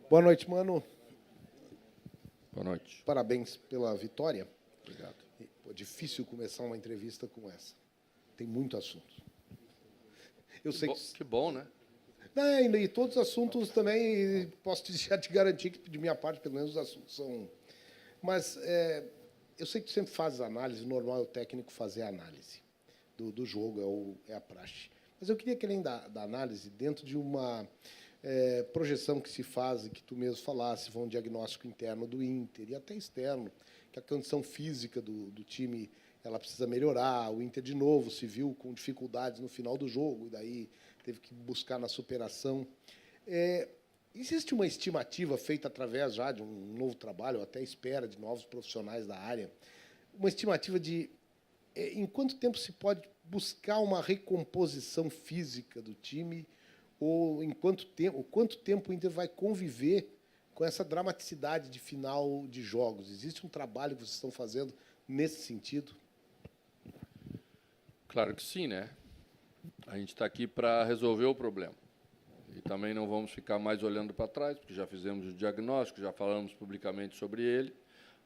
Boa noite, mano. Boa noite. Parabéns pela vitória. Obrigado. É difícil começar uma entrevista com essa. Tem muito assunto. Eu sei Que bom, né? Não, e todos os assuntos também, posso já te garantir que, de minha parte, pelo menos, os assuntos são... Mas eu sei que tu sempre fazes análise, o normal é o técnico fazer a análise do jogo, é a praxe. Mas eu queria que, além da análise, dentro de uma projeção que se faz, e que tu mesmo falasse, um diagnóstico interno do Inter e até externo, que a condição física do time ela precisa melhorar, o Inter, de novo, se viu com dificuldades no final do jogo, e daí teve que buscar na superação. Existe uma estimativa feita através já de um novo trabalho, ou até espera de novos profissionais da área, uma estimativa de em quanto tempo se pode buscar uma recomposição física do time, ou em quanto tempo o Inter vai conviver com essa dramaticidade de final de jogos? Existe um trabalho que vocês estão fazendo nesse sentido? Claro que sim, né? A gente está aqui para resolver o problema. E também não vamos ficar mais olhando para trás, porque já fizemos o diagnóstico, já falamos publicamente sobre ele.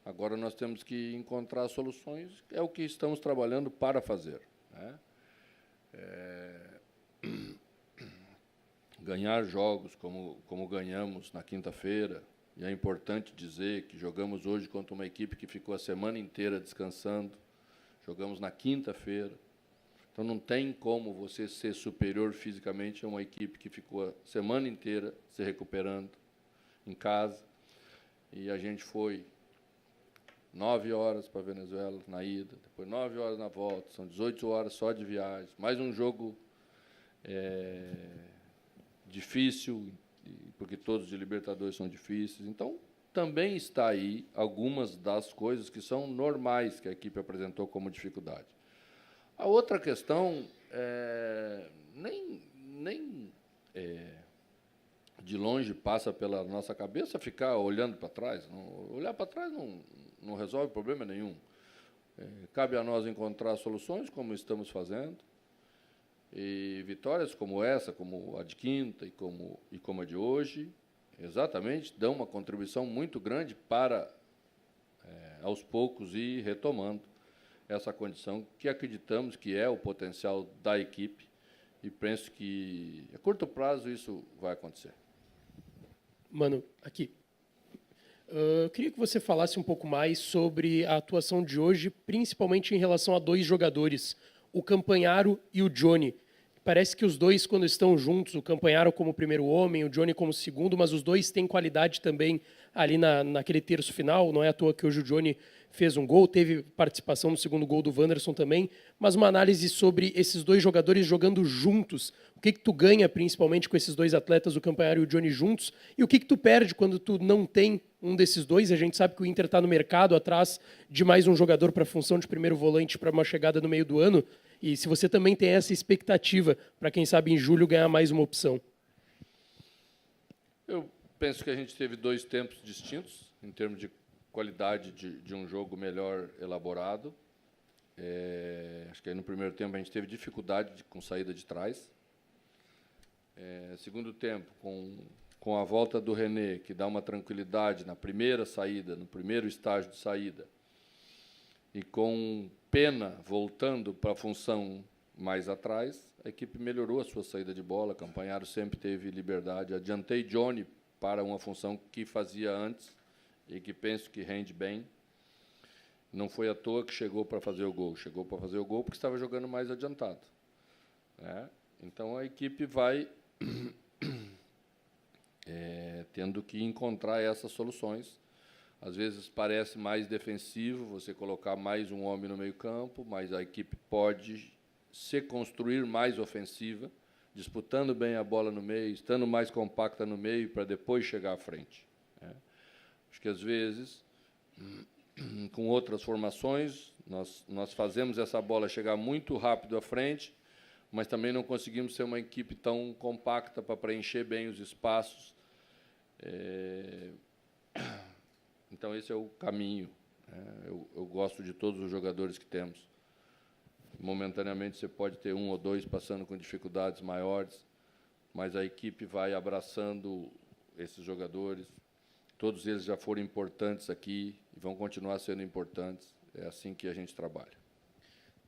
Agora nós temos que encontrar soluções, é o que estamos trabalhando para fazer, né? Ganhar jogos como ganhamos na quinta-feira, e é importante dizer que jogamos hoje contra uma equipe que ficou a semana inteira descansando, jogamos na quinta-feira. Então, não tem como você ser superior fisicamente a uma equipe que ficou a semana inteira se recuperando em casa. E a gente foi 9 horas para a Venezuela na ida, depois 9 horas na volta, são 18 horas só de viagem. Mais um jogo difícil, porque todos de Libertadores são difíceis. Então, também está aí algumas das coisas que são normais que a equipe apresentou como dificuldade. A outra questão, nem de longe passa pela nossa cabeça ficar olhando para trás. Olhar para trás não resolve problema nenhum. Cabe a nós encontrar soluções, como estamos fazendo, e vitórias como essa, como a de quinta e como a de hoje, exatamente, dão uma contribuição muito grande para, aos poucos, ir retomando essa condição que acreditamos que é o potencial da equipe, e penso que, a curto prazo, isso vai acontecer. Mano, aqui. Eu queria que você falasse um pouco mais sobre a atuação de hoje, principalmente em relação a dois jogadores, o Campanharo e o Johnny. Parece que os dois, quando estão juntos, o Campanharo como primeiro homem, o Johnny como segundo, mas os dois têm qualidade também ali naquele terço final. Não é à toa que hoje o Johnny fez um gol, teve participação no segundo gol do Wanderson também, mas uma análise sobre esses dois jogadores jogando juntos. O que tu ganha, principalmente, com esses dois atletas, o Campanharo e o Johnny, juntos? E o que tu perde quando tu não tem um desses dois? A gente sabe que o Inter está no mercado atrás de mais um jogador para a função de primeiro volante para uma chegada no meio do ano. E se você também tem essa expectativa para, quem sabe, em julho ganhar mais uma opção. Eu penso que a gente teve dois tempos distintos, em termos de qualidade de um jogo melhor elaborado. Acho que aí no primeiro tempo a gente teve dificuldade com saída de trás. Segundo tempo, com a volta do René, que dá uma tranquilidade na primeira saída, no primeiro estágio de saída, e com Pena voltando para a função mais atrás, a equipe melhorou a sua saída de bola. Campanharo sempre teve liberdade. Adiantei Johnny para uma função que fazia antes e que penso que rende bem. Não foi à toa que chegou para fazer o gol. Chegou para fazer o gol porque estava jogando mais adiantado, né? Então, a equipe vai tendo que encontrar essas soluções. Às vezes parece mais defensivo você colocar mais um homem no meio-campo, mas a equipe pode se construir mais ofensiva, disputando bem a bola no meio, estando mais compacta no meio para depois chegar à frente, né? Acho que, às vezes, com outras formações, nós fazemos essa bola chegar muito rápido à frente, mas também não conseguimos ser uma equipe tão compacta para preencher bem os espaços. Então, esse é o caminho, né? Eu gosto de todos os jogadores que temos. Momentaneamente, você pode ter um ou dois passando com dificuldades maiores, mas a equipe vai abraçando esses jogadores. Todos eles já foram importantes aqui e vão continuar sendo importantes. É assim que a gente trabalha.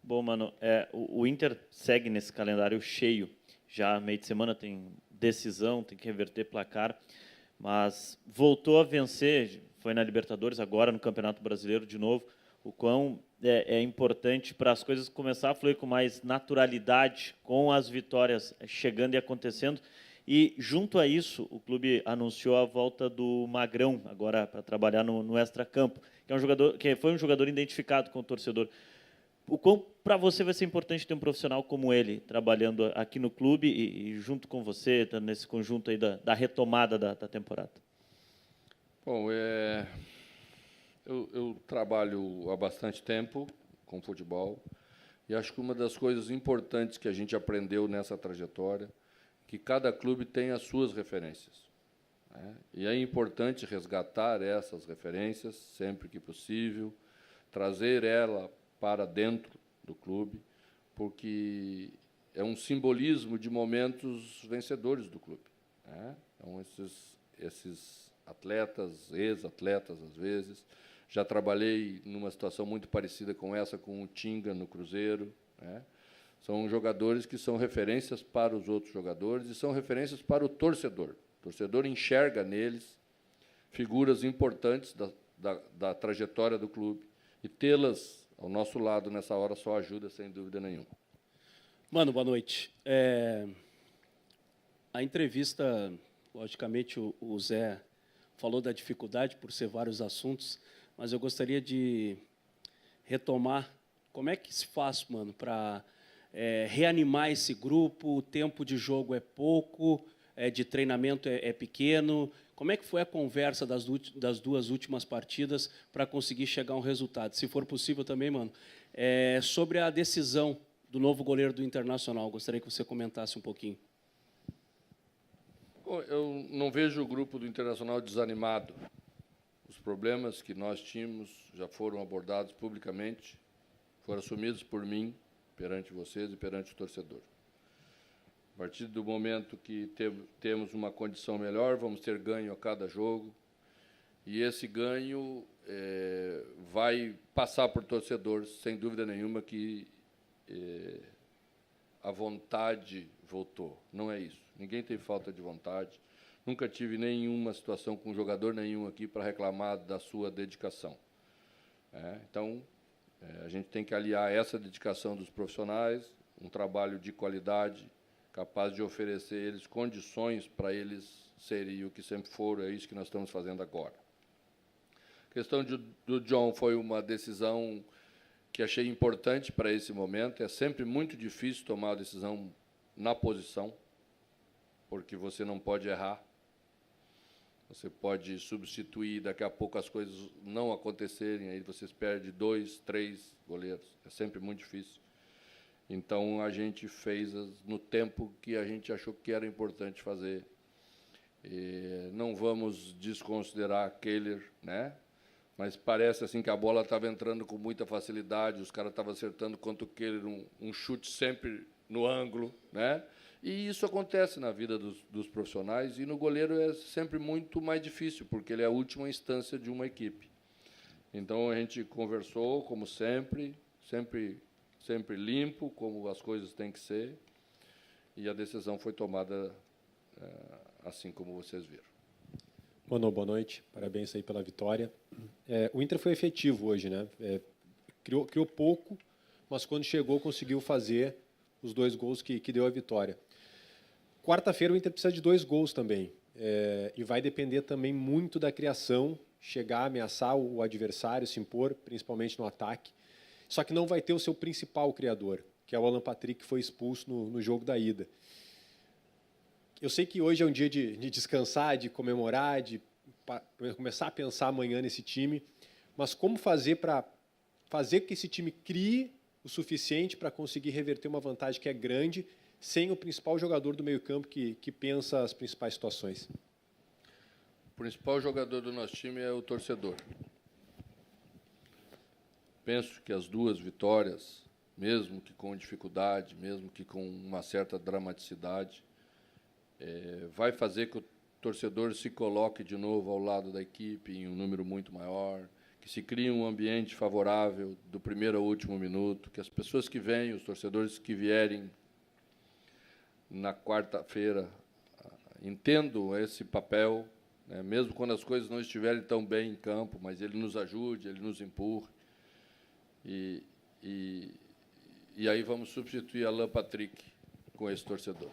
Bom, mano, o Inter segue nesse calendário cheio. Já meio de semana tem decisão, tem que reverter placar, mas voltou a vencer, foi na Libertadores, agora no Campeonato Brasileiro de novo. O quão é importante para as coisas começar a fluir com mais naturalidade, com as vitórias chegando e acontecendo. E, junto a isso, o clube anunciou a volta do Magrão, agora para trabalhar no extracampo, que é um jogador que foi um jogador identificado com o torcedor. O quão para você vai ser importante ter um profissional como ele trabalhando aqui no clube e junto com você, tá nesse conjunto aí da retomada da temporada? Bom, eu trabalho há bastante tempo com futebol e acho que uma das coisas importantes que a gente aprendeu nessa trajetória que cada clube tem as suas referências, né? E é importante resgatar essas referências sempre que possível, trazer ela para dentro do clube, porque é um simbolismo de momentos vencedores do clube, né? Então, esses atletas, ex-atletas, às vezes, já trabalhei numa situação muito parecida com essa, com o Tinga, no Cruzeiro, né? São jogadores que são referências para os outros jogadores e são referências para o torcedor. O torcedor enxerga neles figuras importantes da trajetória do clube e tê-las ao nosso lado nessa hora só ajuda, sem dúvida nenhuma. Mano, boa noite. A entrevista, logicamente, o Zé falou da dificuldade por ser vários assuntos, mas eu gostaria de retomar como é que se faz, mano, para reanimar esse grupo. O tempo de jogo é pouco, de treinamento é pequeno. Como é que foi a conversa das duas últimas partidas para conseguir chegar a um resultado? Se for possível também, mano, sobre a decisão do novo goleiro do Internacional, gostaria que você comentasse um pouquinho. Bom, eu não vejo o grupo do Internacional desanimado. Os problemas que nós tínhamos já foram abordados publicamente, foram assumidos por mim, perante vocês e perante o torcedor. A partir do momento que temos uma condição melhor, vamos ter ganho a cada jogo, e esse ganho vai passar por torcedor, sem dúvida nenhuma que a vontade voltou. Não é isso. Ninguém tem falta de vontade. Nunca tive nenhuma situação com jogador nenhum aqui para reclamar da sua dedicação. Então, a gente tem que aliar essa dedicação dos profissionais, um trabalho de qualidade, capaz de oferecer a eles condições para eles serem o que sempre foram, é isso que nós estamos fazendo agora. A questão do John foi uma decisão que achei importante para esse momento. É sempre muito difícil tomar a decisão na posição, porque você não pode errar. Você pode substituir, daqui a pouco as coisas não acontecerem, aí vocês perdem 2, 3 goleiros. É sempre muito difícil. Então, a gente fez no tempo que a gente achou que era importante fazer. Não vamos desconsiderar Keller, né? Mas parece assim que a bola estava entrando com muita facilidade, os caras estavam acertando contra o Keller, um chute sempre no ângulo, né? E isso acontece na vida dos profissionais, e no goleiro é sempre muito mais difícil, porque ele é a última instância de uma equipe. Então, a gente conversou, como sempre limpo, como as coisas têm que ser, e a decisão foi tomada assim como vocês viram. Mano, boa noite. Parabéns aí pela vitória. O Inter foi efetivo hoje, né? Criou pouco, mas quando chegou conseguiu fazer os 2 gols que deu a vitória. Quarta-feira o Inter precisa de 2 gols também. E vai depender também muito da criação, chegar, ameaçar o adversário, se impor, principalmente no ataque. Só que não vai ter o seu principal criador, que é o Alan Patrick, que foi expulso no jogo da ida. Eu sei que hoje é um dia de descansar, de comemorar, de começar a pensar amanhã nesse time, mas como fazer para fazer que esse time crie o suficiente para conseguir reverter uma vantagem que é grande, sem o principal jogador do meio-campo que pensa as principais situações? O principal jogador do nosso time é o torcedor. Penso que as 2 vitórias, mesmo que com dificuldade, mesmo que com uma certa dramaticidade, vai fazer que o torcedor se coloque de novo ao lado da equipe em um número muito maior, que se crie um ambiente favorável do primeiro ao último minuto, que as pessoas que vêm, os torcedores que vierem na quarta-feira, entendam esse papel, né, mesmo quando as coisas não estiverem tão bem em campo, mas ele nos ajude, ele nos empurre. E aí vamos substituir Alan Patrick com esse torcedor.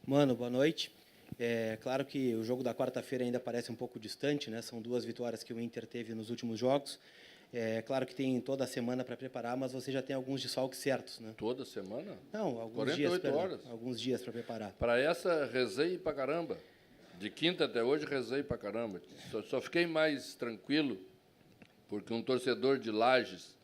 Mano, boa noite. É claro que o jogo da quarta-feira ainda parece um pouco distante, né? São 2 vitórias que o Inter teve nos últimos jogos. É claro que tem toda a semana para preparar, mas você já tem alguns desfalques certos, né? Toda semana? Não, alguns 48 dias. Perdão, horas. alguns dias para preparar. Para essa, rezei pra caramba. De quinta até hoje, rezei pra caramba. Só fiquei mais tranquilo porque um torcedor de Lages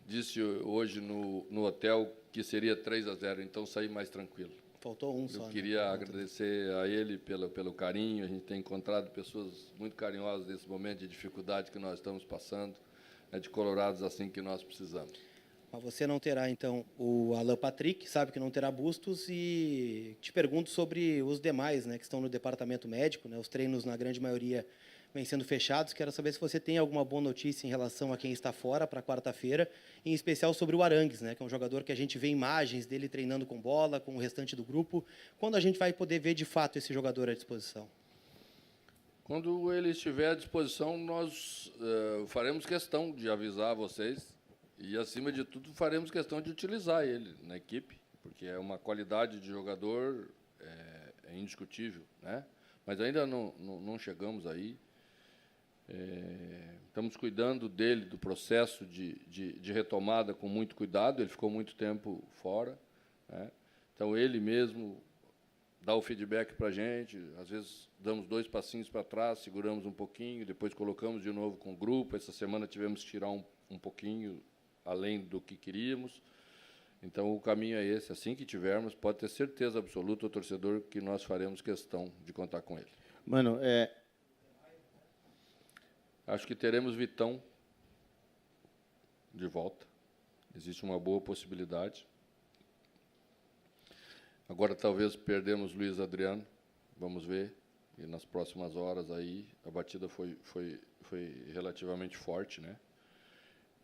disse hoje no hotel que seria 3-0, então saí mais tranquilo. Faltou um só. Eu queria agradecer a ele pelo carinho. A gente tem encontrado pessoas muito carinhosas nesse momento de dificuldade que nós estamos passando, de colorados assim que nós precisamos. Mas você não terá, então, o Alan Patrick, sabe que não terá Bustos, e te pergunto sobre os demais, né, que estão no departamento médico, né, os treinos, na grande maioria, vêm sendo fechados. Quero saber se você tem alguma boa notícia em relação a quem está fora para quarta-feira, em especial sobre o Arangues, né, que é um jogador que a gente vê imagens dele treinando com bola, com o restante do grupo. Quando a gente vai poder ver, de fato, esse jogador à disposição? Quando ele estiver à disposição, nós faremos questão de avisar vocês e, acima de tudo, faremos questão de utilizar ele na equipe, porque é uma qualidade de jogador indiscutível, né? Mas ainda não chegamos aí. Estamos cuidando dele, do processo de retomada com muito cuidado. Ele ficou muito tempo fora, né? Então, ele mesmo dá o feedback para a gente. Às vezes, damos 2 passinhos para trás, seguramos um pouquinho, depois colocamos de novo com o grupo. Essa semana tivemos que tirar um pouquinho além do que queríamos. Então, o caminho é esse. Assim que tivermos, pode ter certeza absoluta, o torcedor, que nós faremos questão de contar com ele. Mano, Acho que teremos Vitão de volta. Existe uma boa possibilidade. Agora, talvez, perdemos Luiz Adriano. Vamos ver. E nas próximas horas aí, a batida foi relativamente forte, né?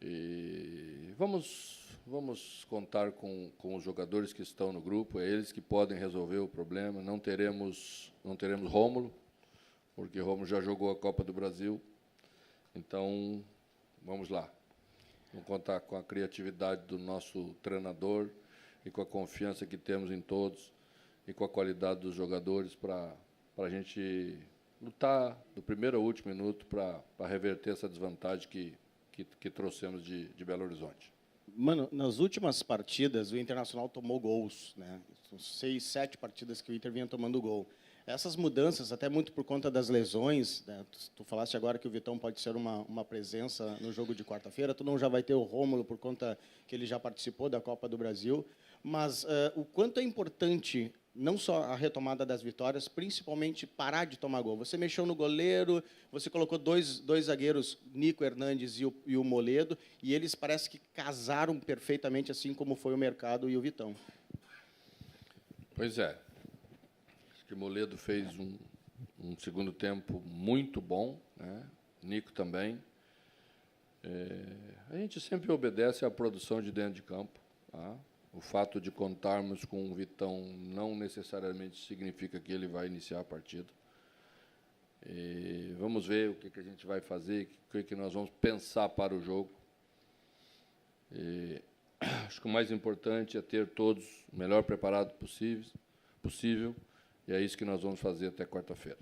E vamos contar com os jogadores que estão no grupo. É eles que podem resolver o problema. Não teremos Rômulo, porque Rômulo já jogou a Copa do Brasil. Então, vamos lá. Vamos contar com a criatividade do nosso treinador e com a confiança que temos em todos e com a qualidade dos jogadores para a gente lutar do primeiro ao último minuto para reverter essa desvantagem que trouxemos de Belo Horizonte. mano, nas últimas partidas o Internacional tomou gols, né? São 6, 7 partidas que o Inter vinha tomando gol. Essas mudanças, até muito por conta das lesões, né? Tu falaste agora que o Vitão pode ser uma presença no jogo de quarta-feira, tu não já vai ter o Rômulo por conta que ele já participou da Copa do Brasil, mas o quanto é importante não só a retomada das vitórias, principalmente parar de tomar gol. Você mexeu no goleiro, você colocou dois zagueiros, Nico Hernandes e o Moledo, e eles parece que casaram perfeitamente, assim como foi o Mercado e o Vitão. Pois é. Acho que o Moledo fez um segundo tempo muito bom, né? Nico também. A gente sempre obedece à produção de dentro de campo, tá? O fato de contarmos com o Vitão não necessariamente significa que ele vai iniciar a partida. Vamos ver o que a gente vai fazer, o que nós vamos pensar para o jogo. Acho que o mais importante é ter todos o melhor preparado possível, e é isso que nós vamos fazer até quarta-feira.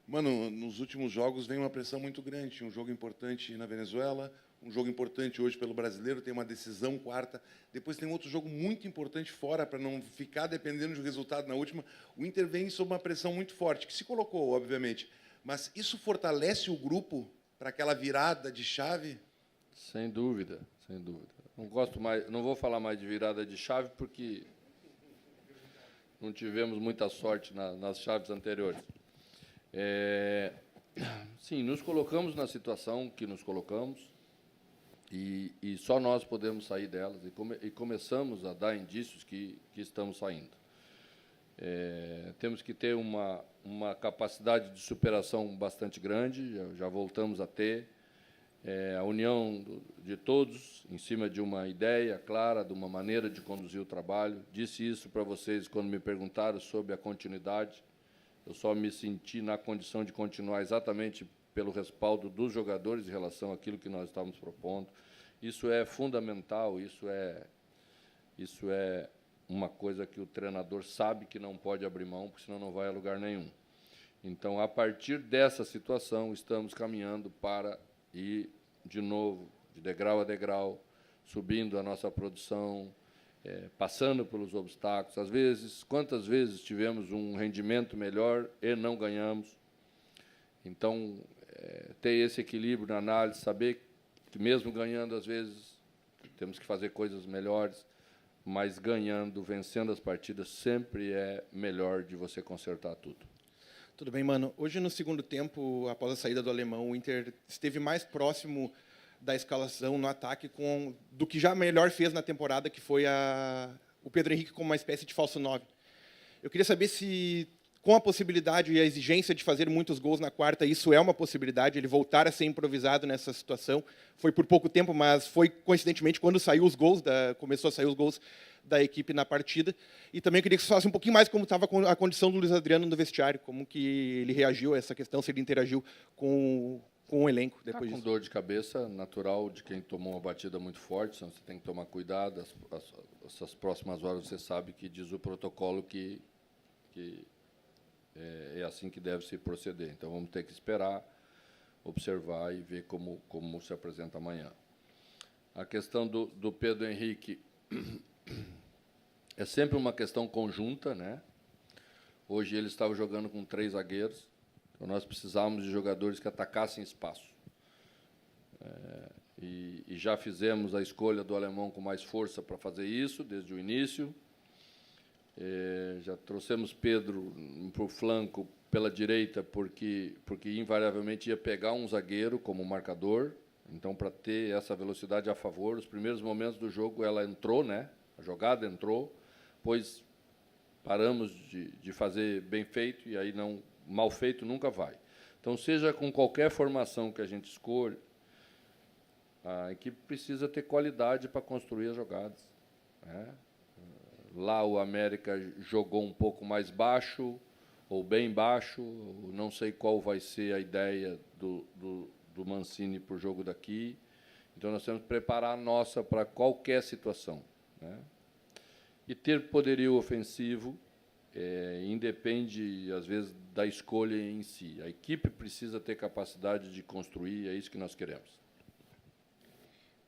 Mano, nos últimos jogos vem uma pressão muito grande. Um jogo importante na Venezuela, um jogo importante hoje pelo Brasileiro, tem uma decisão quarta. Depois tem outro jogo muito importante fora, para não ficar dependendo do resultado na última. O Inter vem sob uma pressão muito forte, que se colocou, obviamente. Mas isso fortalece o grupo para aquela virada de chave? Sem dúvida, sem dúvida. Não vou falar mais de virada de chave, porque não tivemos muita sorte nas chaves anteriores. Sim, nos colocamos na situação que nos colocamos e só nós podemos sair delas e começamos a dar indícios que estamos saindo. Temos que ter uma capacidade de superação bastante grande, já voltamos a ter. A união de todos em cima de uma ideia clara, de uma maneira de conduzir o trabalho. Disse isso para vocês quando me perguntaram sobre a continuidade. Eu só me senti na condição de continuar exatamente pelo respaldo dos jogadores em relação àquilo que nós estávamos propondo. Isso é fundamental, isso é uma coisa que o treinador sabe que não pode abrir mão, porque senão não vai a lugar nenhum. Então, a partir dessa situação, estamos caminhando para ir, de novo, de degrau a degrau, subindo a nossa produção, passando pelos obstáculos. Às vezes, quantas vezes tivemos um rendimento melhor e não ganhamos? Então, ter esse equilíbrio na análise, saber que, mesmo ganhando, às vezes, temos que fazer coisas melhores, mas ganhando, vencendo as partidas, sempre é melhor de você consertar tudo. Tudo bem, mano. Hoje, no segundo tempo, após a saída do alemão, o Inter esteve mais próximo da escalação no ataque do que já melhor fez na temporada, que foi o Pedro Henrique como uma espécie de falso 9. Eu queria saber se, com a possibilidade e a exigência de fazer muitos gols na quarta, isso é uma possibilidade, ele voltar a ser improvisado nessa situação. Foi por pouco tempo, mas foi, coincidentemente, quando saiu os gols, começou a sair os gols da equipe na partida. E também queria que você falasse um pouquinho mais como estava a condição do Luiz Adriano no vestiário, como que ele reagiu a essa questão, se ele interagiu com o elenco depois com disso. dor de cabeça natural de quem tomou uma batida muito forte, então você tem que tomar cuidado. Essas próximas horas você sabe que diz o protocolo que é assim que deve se proceder. Então vamos ter que esperar, observar e ver como se apresenta amanhã. A questão do Pedro Henrique é sempre uma questão conjunta, né? Hoje ele estava jogando com 3 zagueiros, então nós precisávamos de jogadores que atacassem espaço. E já fizemos a escolha do alemão com mais força para fazer isso, desde o início. Já trouxemos Pedro para o flanco pela direita, porque invariavelmente ia pegar um zagueiro como marcador. Então, para ter essa velocidade a favor, os primeiros momentos do jogo ela entrou, né? A jogada entrou, pois paramos de fazer bem feito, e aí não, mal feito nunca vai. Então, seja com qualquer formação que a gente escolha, a equipe precisa ter qualidade para construir as jogadas, né? Lá o América jogou um pouco mais baixo, ou bem baixo, não sei qual vai ser a ideia do Mancini para o jogo daqui. Então, nós temos que preparar a nossa para qualquer situação, né? E ter poderio ofensivo independe, às vezes, da escolha em si. A equipe precisa ter capacidade de construir, é isso que nós queremos.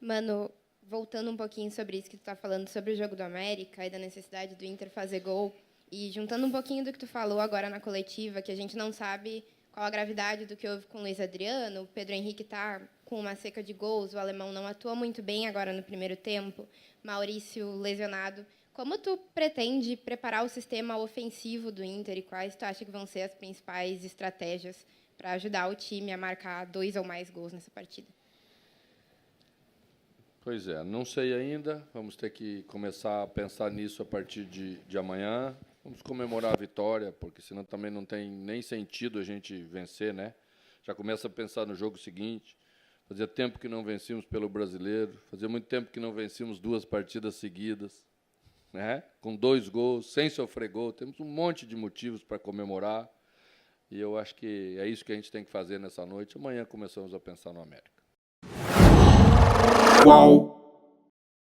Mano, voltando um pouquinho sobre isso que tu está falando, sobre o jogo do América e da necessidade do Inter fazer gol, e juntando um pouquinho do que tu falou agora na coletiva, que a gente não sabe qual a gravidade do que houve com o Luiz Adriano, o Pedro Henrique está com uma seca de gols, o alemão não atua muito bem agora no primeiro tempo, Maurício lesionado. Como tu pretende preparar o sistema ofensivo do Inter e quais tu acha que vão ser as principais estratégias para ajudar o time a marcar 2 ou mais gols nessa partida? Pois é, não sei ainda, vamos ter que começar a pensar nisso a partir de amanhã. Vamos comemorar a vitória, porque senão também não tem nem sentido a gente vencer, né? Já começa a pensar no jogo seguinte. Fazia tempo que não vencíamos pelo Brasileiro, fazia muito tempo que não vencíamos 2 partidas seguidas, né? Com 2 gols, sem sofrer gol. Temos um monte de motivos para comemorar, e eu acho que é isso que a gente tem que fazer nessa noite. Amanhã começamos a pensar no América. Qual?